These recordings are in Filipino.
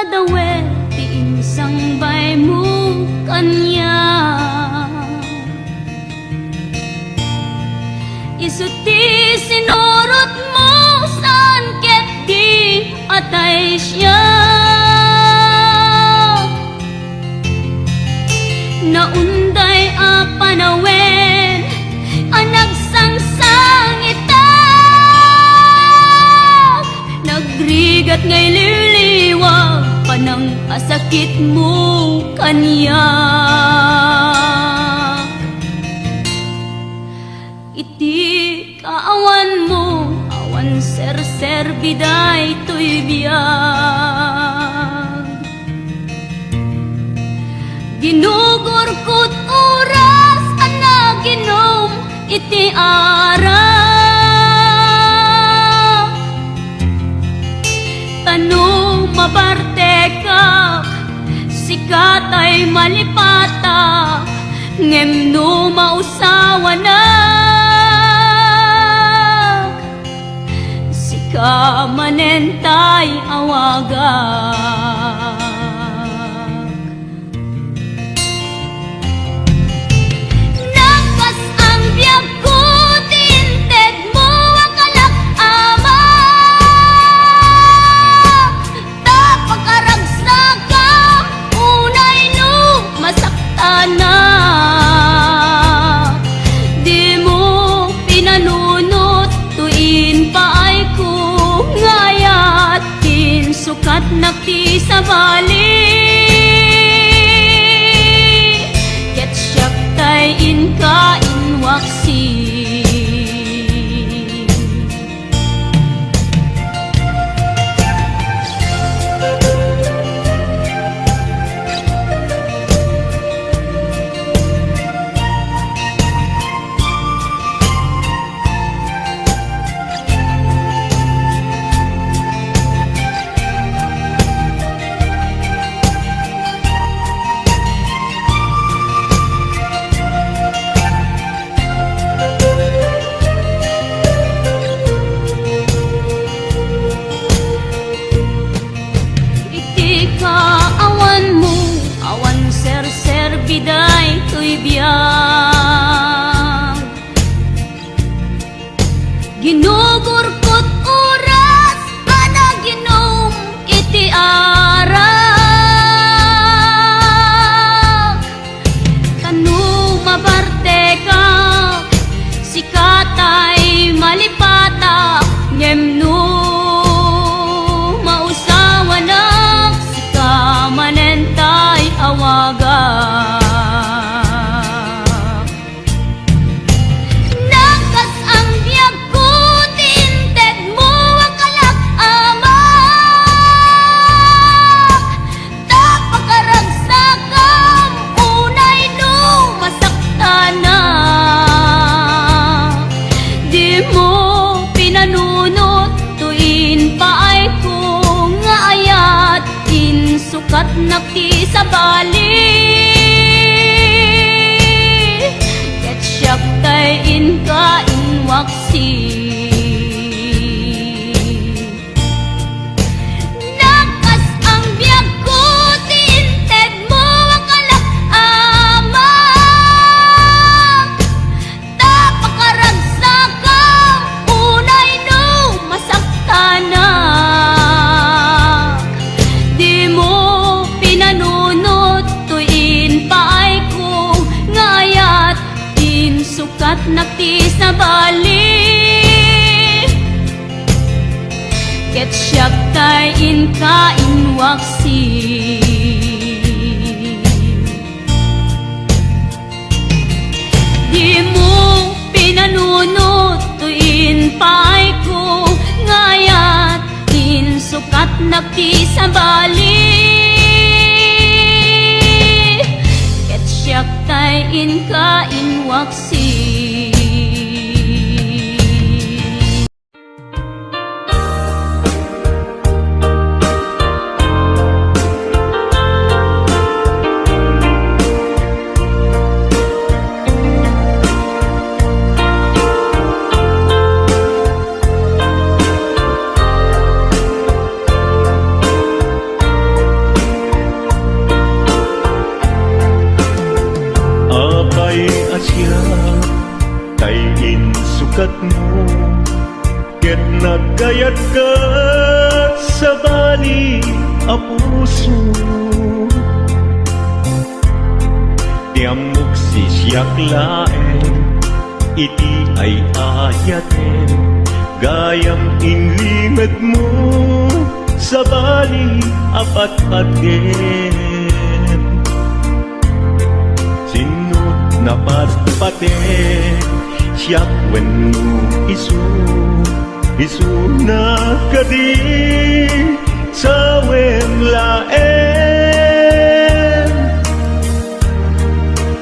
dawe ti insang-bay mo kanya. Isuti sinurot mo saan ket di atay siya. Naunday a panawen anag sangsang itag, nagrigat ngay liliwag panang asakit mo kanya. Iti kaawan mo awan ser-ser biday to'y biyag, ginugurkot oras anaginom iti arak. Tanong mabarte ka sikat ay malipata, ngem no mausawa na sika manentay awagak. Nagpas ang biyag ko tinted mo akalak ama, tapakaragsak ka unay no masakta na. Di mo pinanunot tuin paay ko ngayat sukat nakti sa bali. Ket siyak tay inka inwaksi. Biday to'y biyag, ginugurkot oras anaginom iti arak. Tanu mabarte ka sikatay malipata, ngem no mausawa na sika manentay awaga. Sukat nakti sa bali, ket siyak tay inka inwaksi. Nagkas ang biyag ko tinted mo akalak ama, tapakaragsak ka unay no masakta na. Sukat nakti sa bali, ket siyak tay inka inwaksi. Di mo pinanunot tuin paay ko ngayat din sukat nakti sa bali, ket siyak tay inka inwaksi. nagkayat ka sa bali a puso. Tiamok si siyak laen, iti ay ayaten, gayam inlimet mo sa bali apat-paten. Sinut na patpaten, siyak wenno isu na kadi sa wemlaen.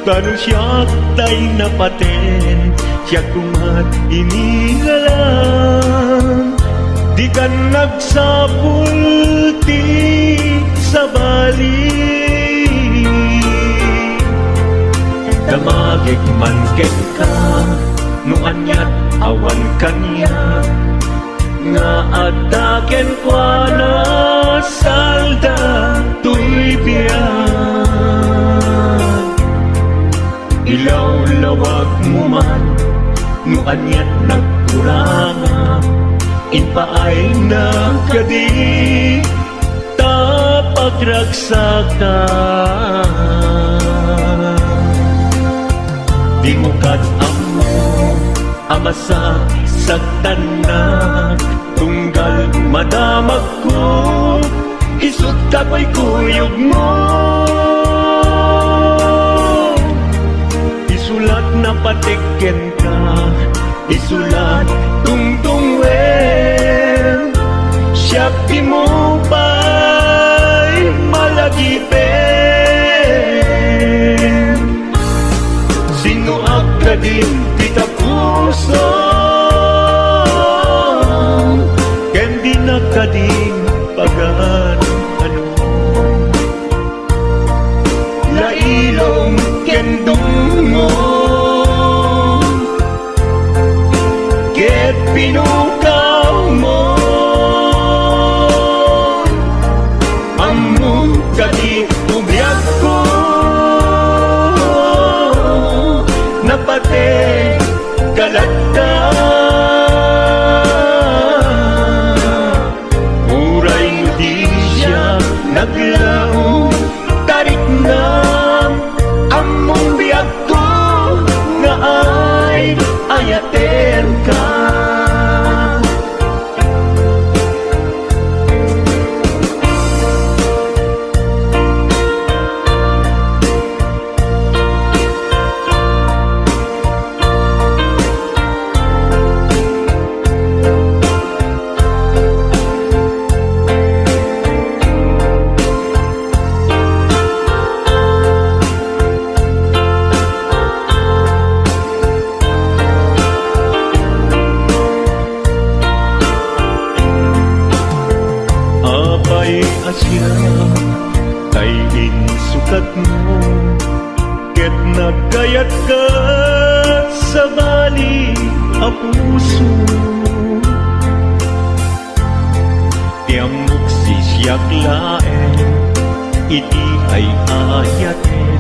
Kanu siyak tay napaten, siyak kumat inilalang, di kan nagsapulti sa bali. Damagig man ket ka, no anyat awan kanya, nga ataken kwa na salda tuy biyan. Ilaw-lawag mo man, no anyat nagkuranga, inpaay na kadi tapagragsakan. Di mo kat-amo amasa sagtanak, tunggal madamag ko isut kapoy kuyog mo. Isulat na patiken ka, isulat tungtungwen, siyak di mo ba'y malagipen. Sino ka din kita puso, kendi na kading pagan ano. Lailong kendong mo, ket pinukaw mo, ammo kadi umiyag ko, napate galata. Uray mo di siya naglaong, tarik na among biyag ko, nga ay ayaten ka. Asya kay insukat mo, ket nagkayat ka sa bali a puso. Tiamok si siyak laen, iti ay ayaten,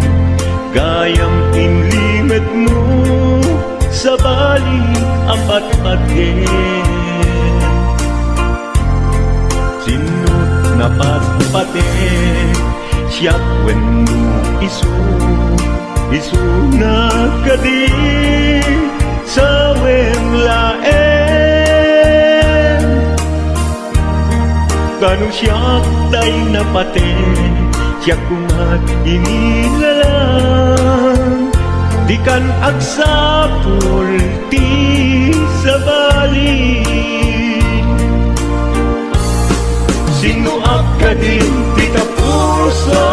gayam inlimet mo sa bali apat-paten. Sinut na patpaten, siyak wenno isu na kadi sa wemlaen. Kanu siyak tay napaten, siyak kumat inilalang, di kan agsapulti sa bali. Sino ka din kita puso,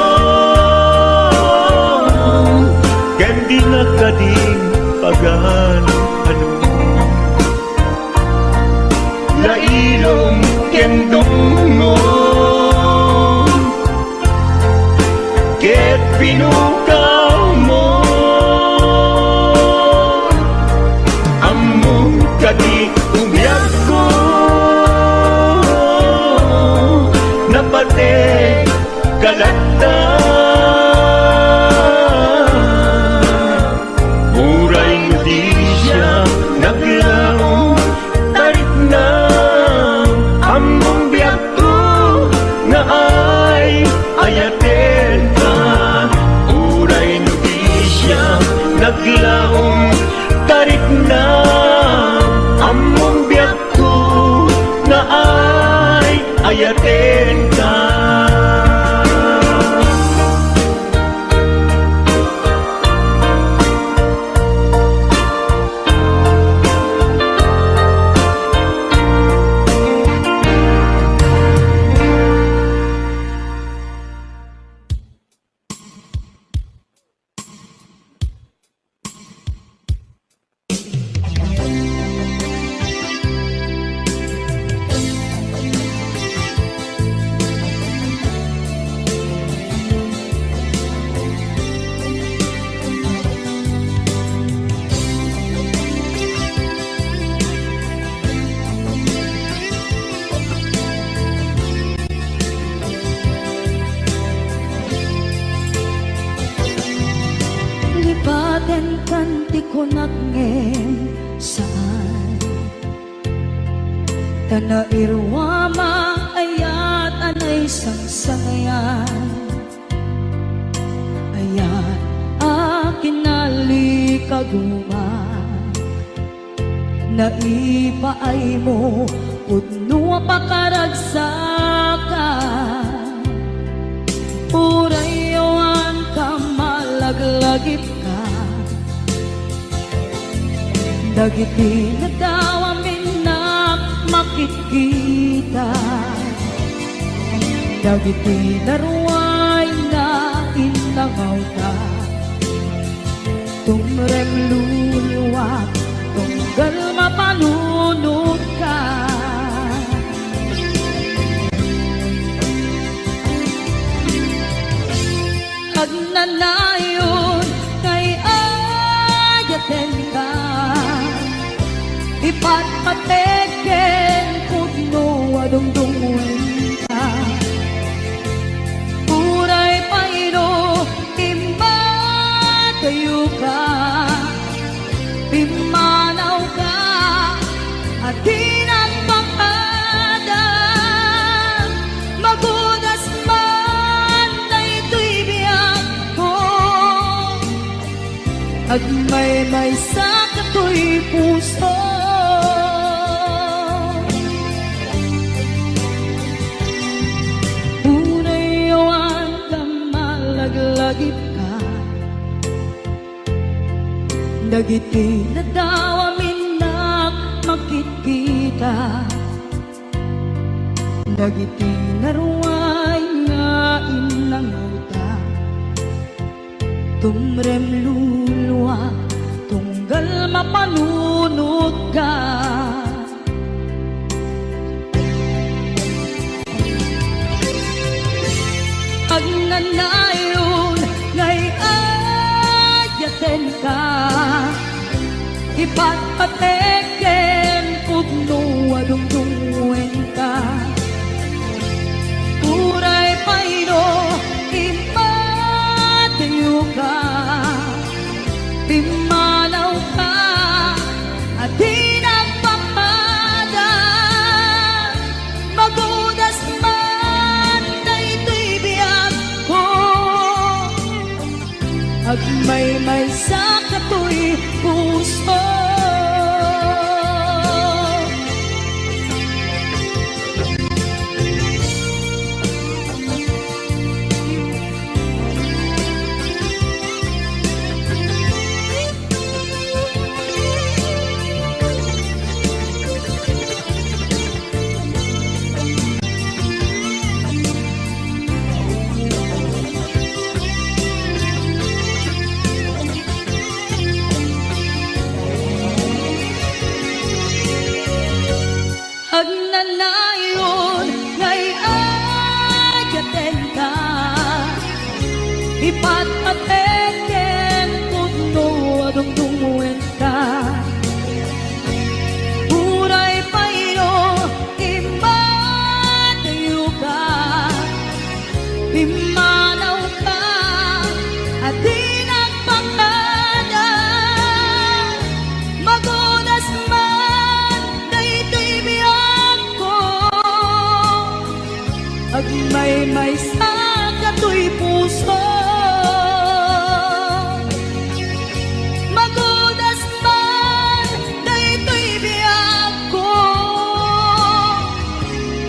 kendi na kading pagan ano. Lailong kendong mo, ket pinukaw mo, among kadi umiyag ko, napate galata. Uray mo di siya naglaong, tarik na napaten ka. Lipaten kanti ko nagngem saan Tana irwama ayat anay sangsangayan Ayat akin nalikaguma Naipaay mo Udno pakaragsakan Urayawan ka malaglagip ka Dagiti na daw amin na makikita Dagiti na ruway na inangaw ka Tumrem luluwag tunggal mapanunod ka Agnanayon kay ayaten ka Ipatpateken pudno adungdungwen ka Puray paino imba kayo ka Pimanaw ka at tinagpakada Magudas man na ito'y biyak ko At may sa kato'y puso Unayawan ka malaglagip ka Dagiti na daw amin na makikita Dagiti na ruway nga inanguta Tumrem luluwa tunggal mapanunod ka Agnanayon ngay ayaten ka Ipatpateken pudno adungdungwen ka Puray paino imatayo ka Pimanaw ka at tinagpakada Magudas man na ito'y biyak ko At may sa kato'y puso Agnanayon ngay ayaten ka Ipatpateken pudno adungdungwen ka Puray paino imatayo ka Pimanaw ka at tinagpakada Magunas man na ito'y biyak ko At may sa kato'y puso Magudas man na ito'y biyak ko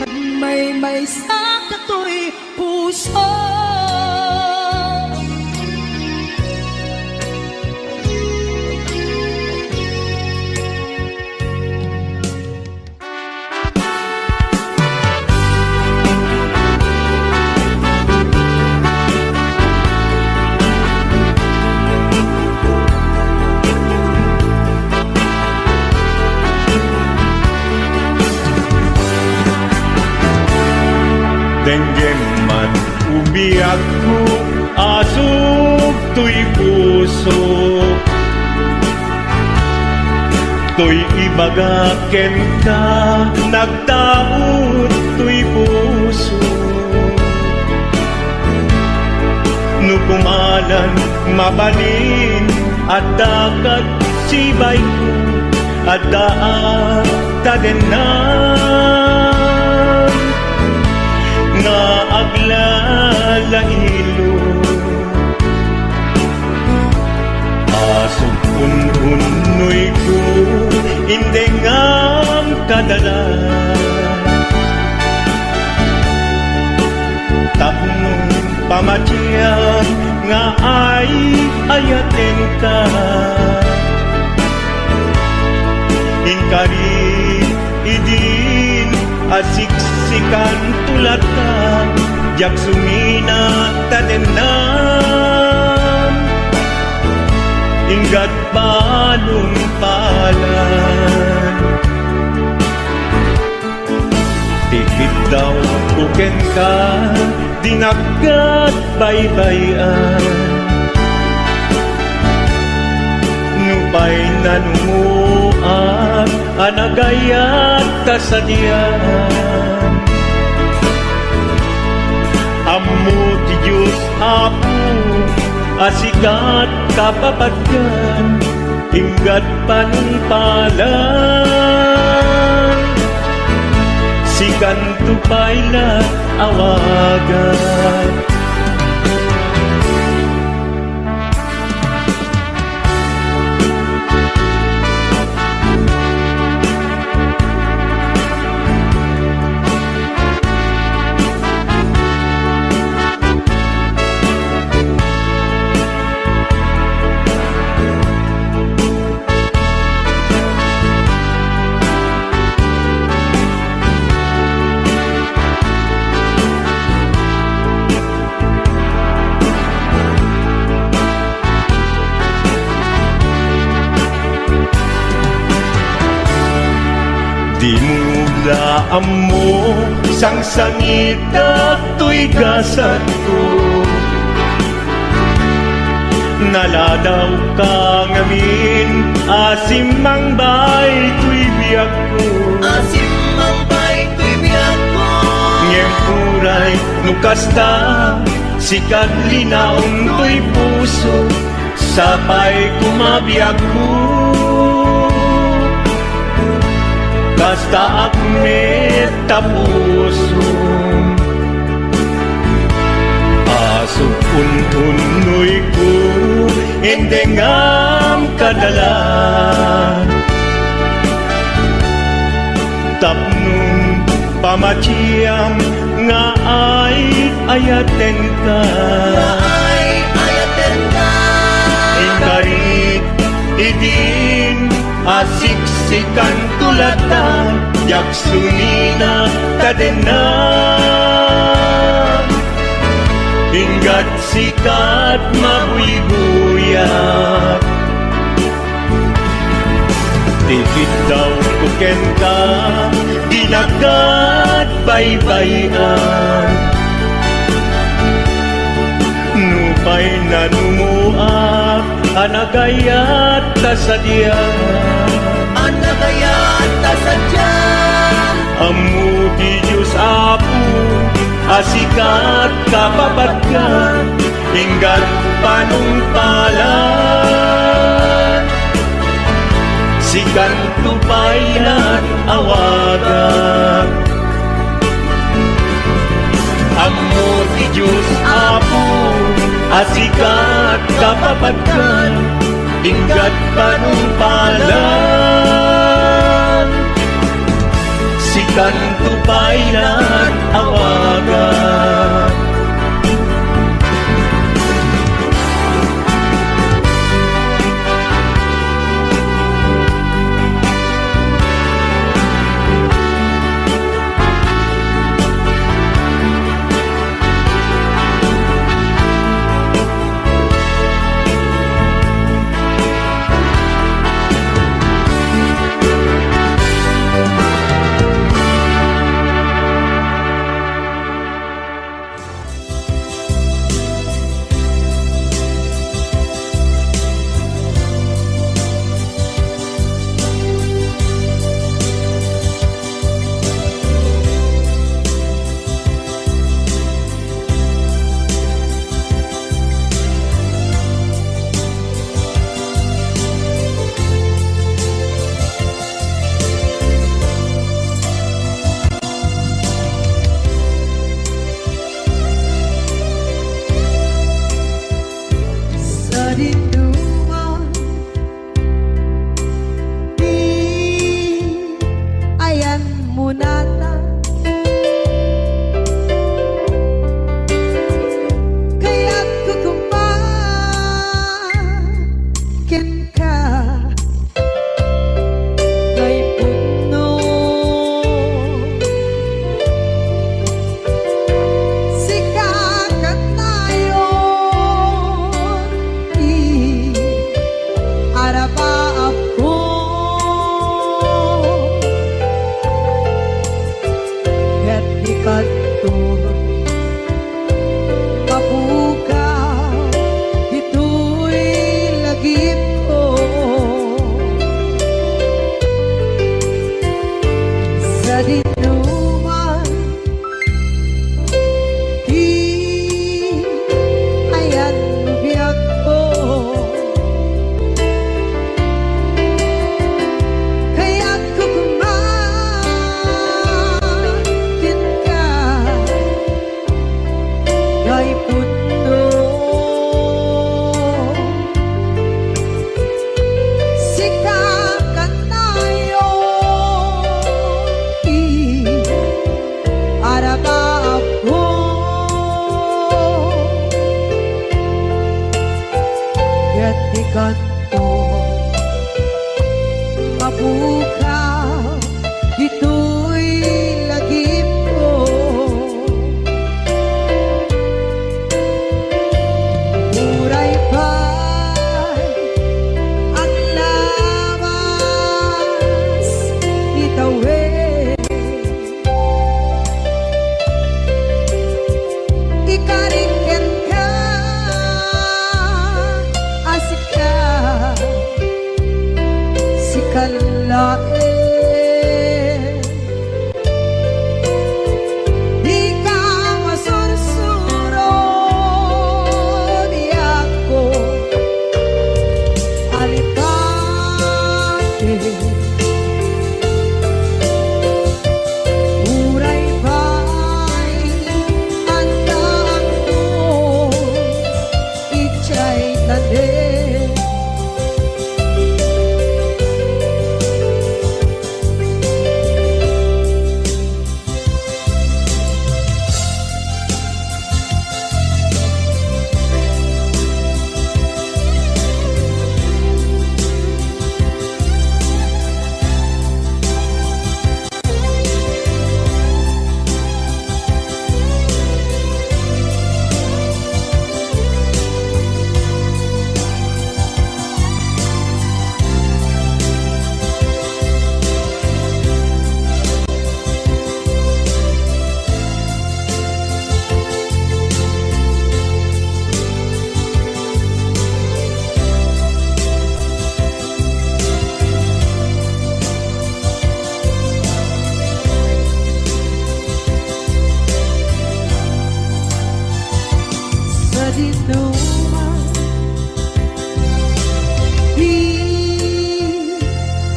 At may sa puso. Denggem man ubiyak ko, asog to'y puso. To'y ibagaken ka, nagtaot to'y puso. Nukumalan, mabalin, at dakat sibay ko, at daat tadenan. Nga aglalahilo, asog ununoy ko, hindi ngam kadala. Tapnong pamatiyang nga ay ayaten ka. Inkari idin asiksikan tulad ka, jak sumina tadenan. Ingat balong palan, tikit daw kuken ka, dinagat baybayan. Nupay nanumuak, anagayat kasadyan. Ammo ti Diyos Apo, asikat kapapagyan, inggat panumpalan. Sikan tupayla awagan. Di mo laam mo, sang sangita to'y gasat ko. Naladaw ka ngamin, asim mang bay to'y biyak ko. Asim ang bay to'y biyak ko. Ngem puray nukasta, sikat linaon to'y puso, sapay kumabiyak ko. Basta akmet tapuso, asok untunoy ko, endengam kadala. Tapnong pamatiyam nga ay ayaten ka. Ay ayaten ka. Inkarit idin asiksikan tulatan, yak sumina tadenan. Ingat sikat mabuybuyak, tikit daw kuken ka, dinagat baybayan. Nupay nanumuak, anagayat kasadyan. Anagayat kasadyan. Ammo ti Diyos Apo, asikat kapapagyan, inggat panumpalan. Sikan tupaylan awagan. Ammo ti Diyos Apo, asikat kapapagyan, inggat panumpalan. Sikan tupaylan awagan. kay puno sikakan tayo araba ako yati kanto mabukaw dito'y lagip ko muray pa'y ang lawas itawid ikariken ka asika sikalae di ka masursuro di ako alipate uray ba'y andaan mo ichay tande sa dinuman di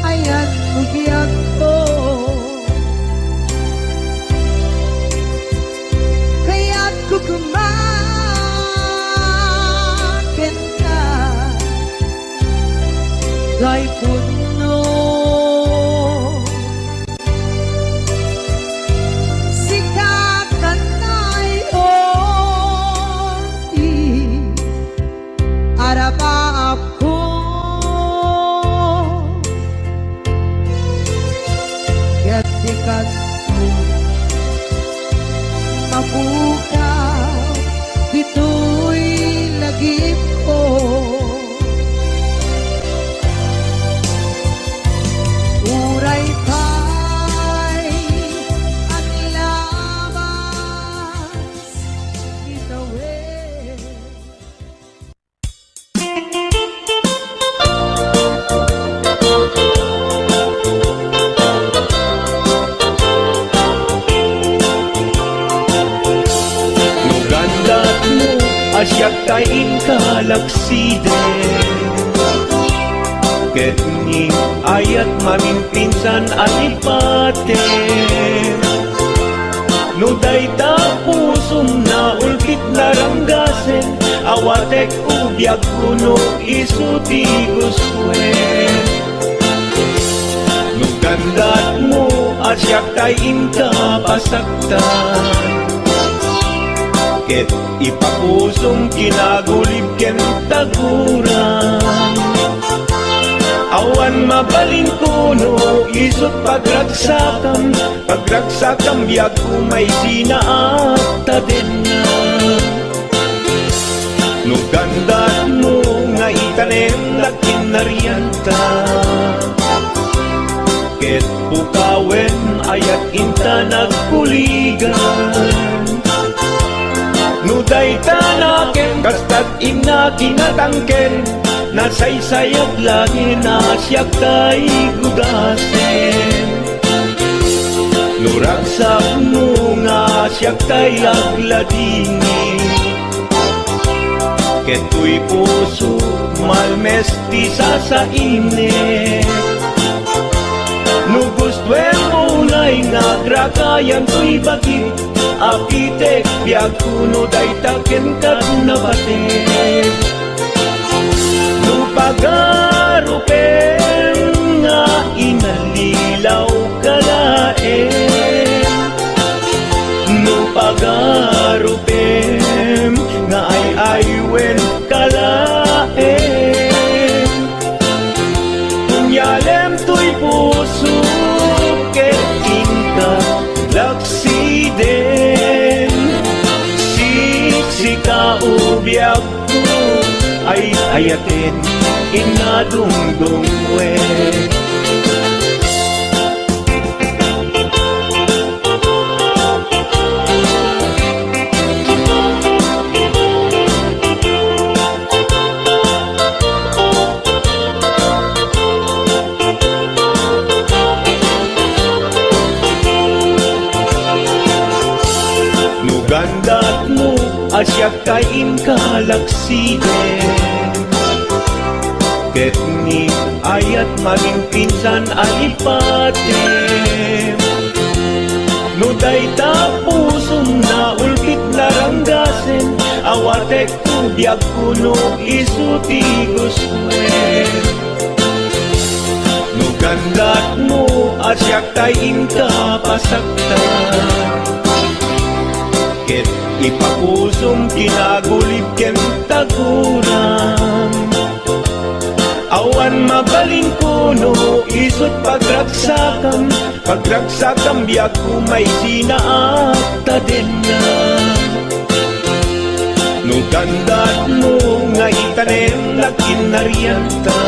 ayan bugyan ko kaya't kukumakin ka kay puno sikakan tayo araba ako yatikan mo mabukaw dito'y lagip ko uray pa'y ang lamas itawid Nugandat mo asyak tayin kalaksiden ket ni ayat mamimpinsan alipate no dayta pusum na ulkit naranggasen awatek ubyak kuno isuti guswen nugandat mo asyak tayin kapasaktan ket ipapusong kinagulib ken taguran awan mabalin kuno isot pagragsakan biag kumay sinaakta din na nugandat mo nga itanem dakin nariyanta ket pukawen ayat inta nagkuligan nuday tanaken kastat ina kinatangken nasaysayag lagi na siyak tay gudasen nuragsak mo nga siyak tay agladini keto'y puso malmestisa sa init no gustwen mo na'y nagragayan to'y bagit apitek biag kuno day taken kat nabatek no pagarupen nga inalilaw kalaen no pagarupen nga ay aywen kalaen kunyalem tuy puso ket inka laksiden siksika ubiag ko ay ayaten inadungdungwe Nugandat mo asyak kain kalaksiden ket ni ayat maging pinsan alipatem no dayta pusong na ulkit laranggasen awatek biag kuno isuti guswen no gandat mo asyak tayin ka pasaktan ket ipapusong kinagulib ken taguram awan mabalin kuno isut pagragsakam biag kumay sinaakta din na no gandat mo nga itanem nagkinarianta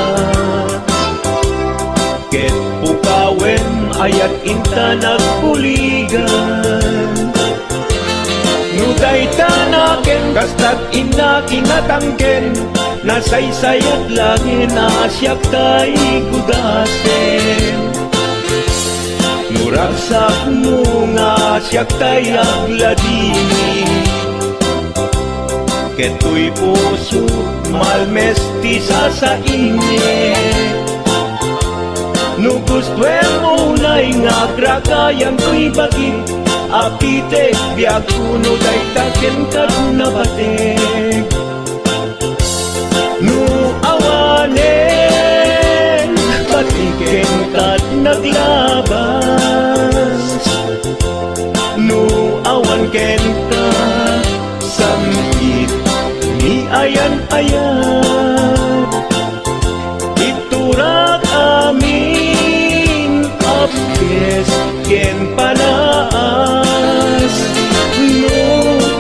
ket pukawen ayat inta nagpuligan no daytanaken kastat ina kinatangken nasaysayat langin asyak tay kudasen nuragsak mo nga asyak tay agladini keto'y puso malmestisa sa init no gustuem mo na'y nga krakayan ko'y bagit apitek biag kuno day taken kat nabatek no awanen batiken kat naglabas no awan ken ka samkit ni ayan iturak amin apkes ken panaas no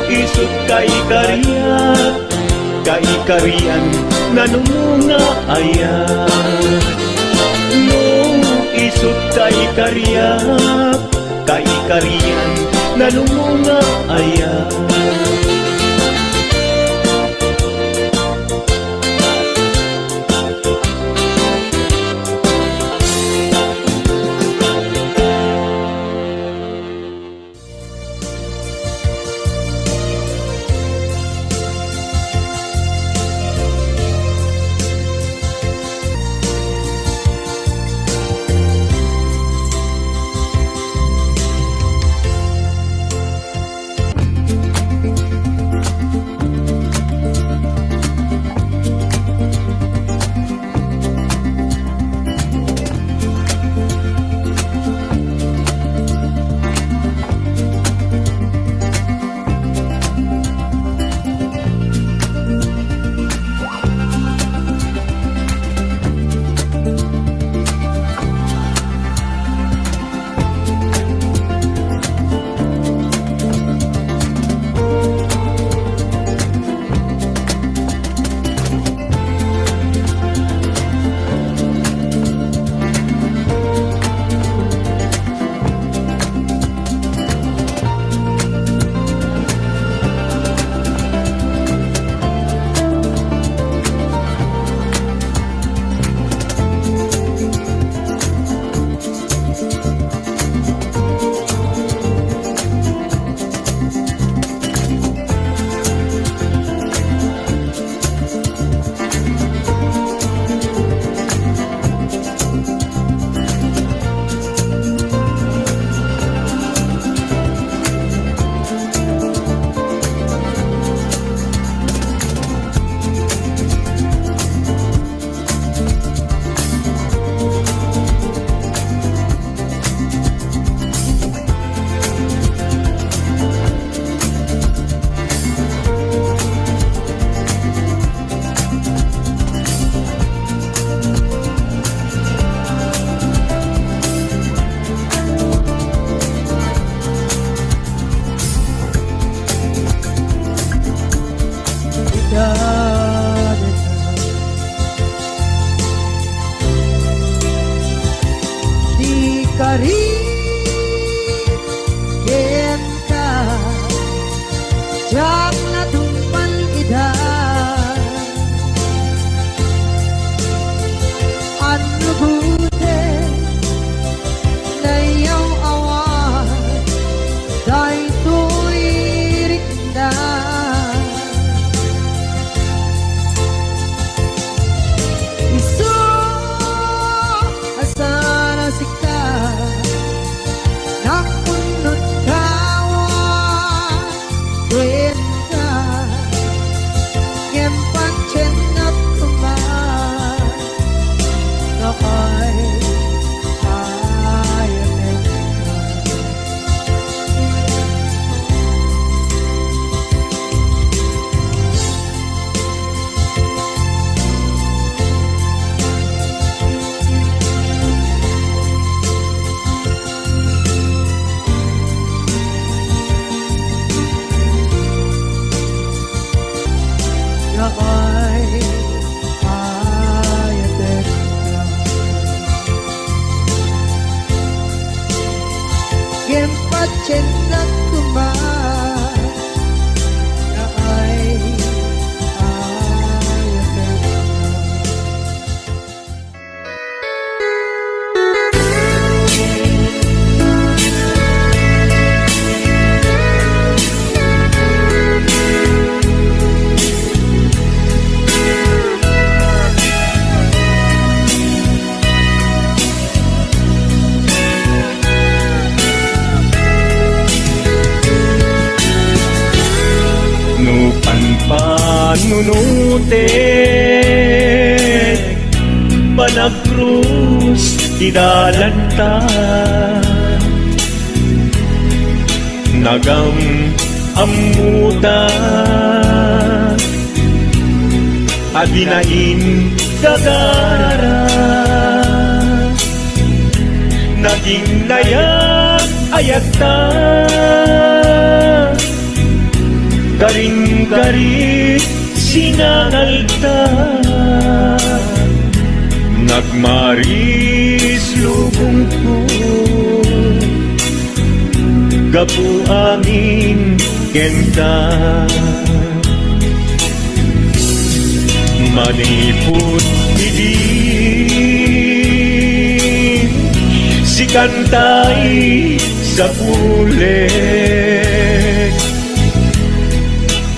isut kay karian nanumunga ayat no isut kay karian nanumunga ayat dagat di ka rin ken ka jak na tumpan ida ano bute na iyong awan dahil to'y rinda iso asana sika nakunod kawan kwenta ngempan chenat kuman nakay Gempat cendak kuman na ay panunute panagkrus idalanta nagam amuta adinain gagara naging nayak ayata garing-garit sinangalta nagmaris lubong ko gapu amin kenta maniput idin si kantay sa pulet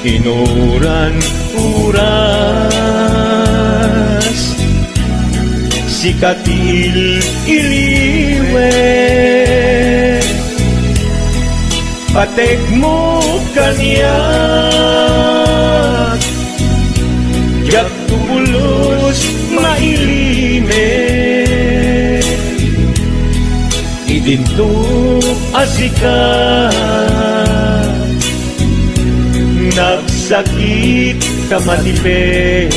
inuran uras si katil iliwe patek mo kanya yak tubulos mailime idinto asika nagsakit kamatipid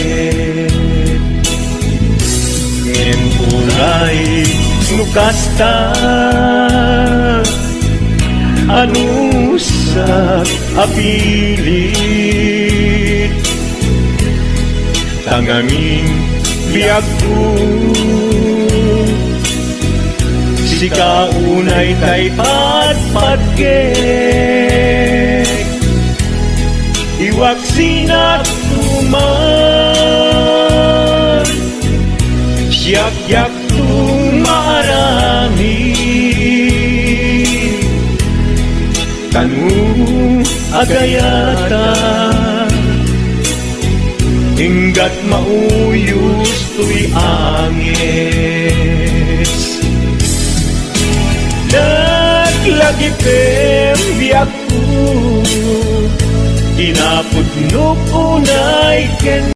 ngin ulay nukasta anusak apilit tangangin biag ko si kaunay tay patpatgek iwak sinat tuman siyak-yak tumarami tanu agayata hinggat mauyos tuy angis naglagipem biyak ko kinapudnok unay ken